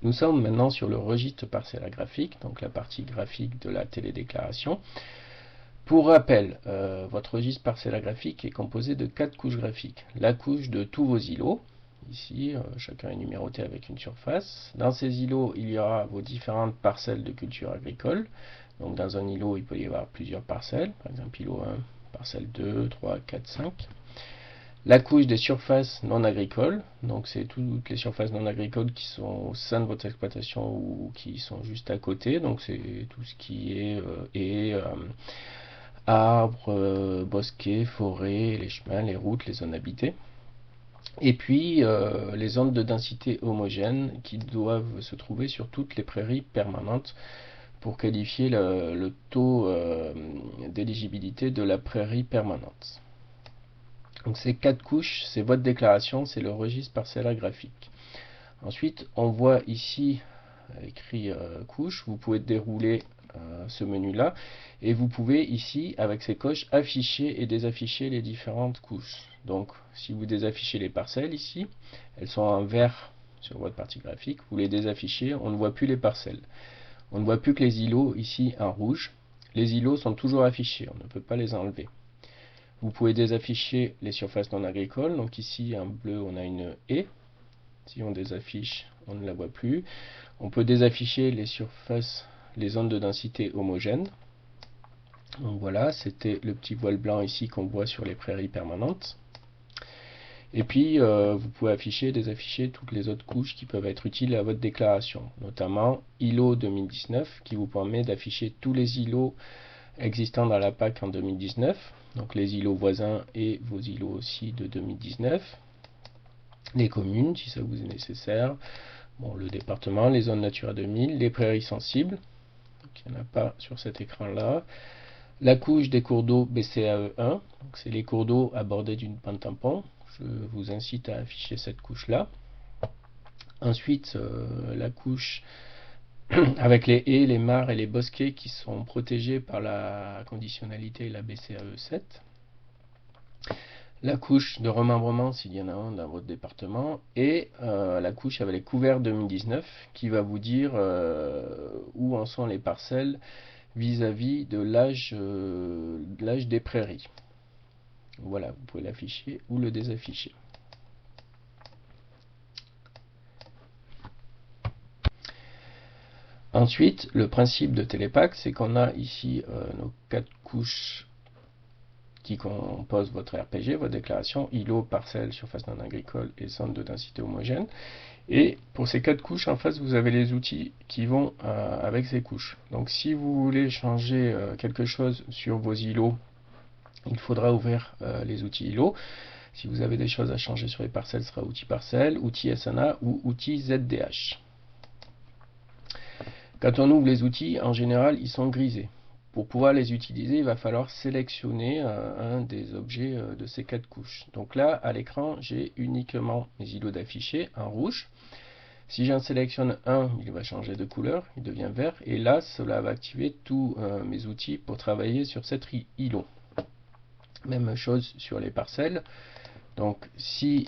Nous sommes maintenant sur le registre parcellaire graphique, donc la partie graphique de la télédéclaration. Pour rappel, votre registre parcellaire graphique est composé de 4 couches graphiques. La couche de tous vos îlots, ici, chacun est numéroté avec une surface. Dans ces îlots, il y aura vos différentes parcelles de culture agricole. Donc dans un îlot, il peut y avoir plusieurs parcelles, par exemple îlot 1, parcelle 2, 3, 4, 5. La couche des surfaces non agricoles, donc c'est toutes les surfaces non agricoles qui sont au sein de votre exploitation ou qui sont juste à côté, donc c'est tout ce qui est arbres, bosquets, forêts, les chemins, les routes, les zones habitées. Et puis les zones de densité homogène qui doivent se trouver sur toutes les prairies permanentes pour qualifier le taux d'éligibilité de la prairie permanente. Donc ces 4 couches, c'est votre déclaration, c'est le registre parcellaire graphique. Ensuite, on voit ici écrit couche, vous pouvez dérouler ce menu-là et vous pouvez ici, avec ces coches, afficher et désafficher les différentes couches. Donc, si vous désaffichez les parcelles ici, elles sont en vert sur votre partie graphique, vous les désaffichez, on ne voit plus les parcelles. On ne voit plus que les îlots ici en rouge. Les îlots sont toujours affichés, on ne peut pas les enlever. Vous pouvez désafficher les surfaces non agricoles. Donc ici, en bleu, on a une haie. Si on désaffiche, on ne la voit plus. On peut désafficher les surfaces, les zones de densité homogènes. Donc voilà, c'était le petit voile blanc ici qu'on voit sur les prairies permanentes. Et puis, vous pouvez afficher et désafficher toutes les autres couches qui peuvent être utiles à votre déclaration, notamment îlot 2019, qui vous permet d'afficher tous les îlots existants dans la PAC en 2019, donc les îlots voisins et vos îlots aussi de 2019, les communes si ça vous est nécessaire, bon, le département, les zones Natura 2000, les prairies sensibles, donc il n'y en a pas sur cet écran là, la couche des cours d'eau BCAE1, c'est les cours d'eau à bordée d'une pente tampon, je vous incite à afficher cette couche là. Ensuite, la couche avec les haies, les mares et les bosquets qui sont protégés par la conditionnalité et la BCAE 7. La couche de remembrement s'il y en a un dans votre département et la couche avec les couverts 2019 qui va vous dire où en sont les parcelles vis-à-vis de l'âge des prairies. Voilà, vous pouvez l'afficher ou le désafficher. Ensuite, le principe de Télépac, c'est qu'on a ici nos 4 couches qui composent votre RPG, votre déclaration, îlot, parcelle, surface non agricole et zone de densité homogène. Et pour ces 4 couches, en face, vous avez les outils qui vont avec ces couches. Donc si vous voulez changer quelque chose sur vos îlots, il faudra ouvrir les outils îlots. Si vous avez des choses à changer sur les parcelles, ce sera outil parcelle, outil SNA ou outil ZDH. Quand on ouvre les outils, en général, ils sont grisés. Pour pouvoir les utiliser, il va falloir sélectionner un des objets de ces 4 couches. Donc là, à l'écran, j'ai uniquement mes îlots d'affichés en rouge. Si j'en sélectionne un, il va changer de couleur, il devient vert. Et là, cela va activer tous mes outils pour travailler sur cet îlot. Même chose sur les parcelles. Donc si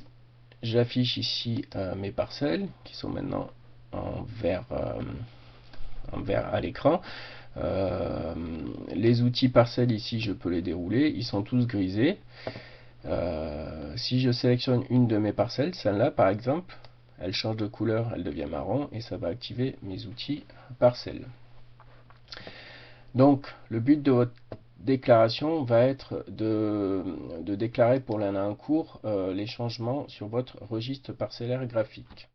j'affiche ici mes parcelles, qui sont maintenant en vert à l'écran, les outils parcelles ici, je peux les dérouler, ils sont tous grisés. Si je sélectionne une de mes parcelles, celle-là par exemple, elle change de couleur, elle devient marron et ça va activer mes outils parcelles. Donc le but de votre déclaration va être de déclarer pour l'année en cours les changements sur votre registre parcellaire graphique.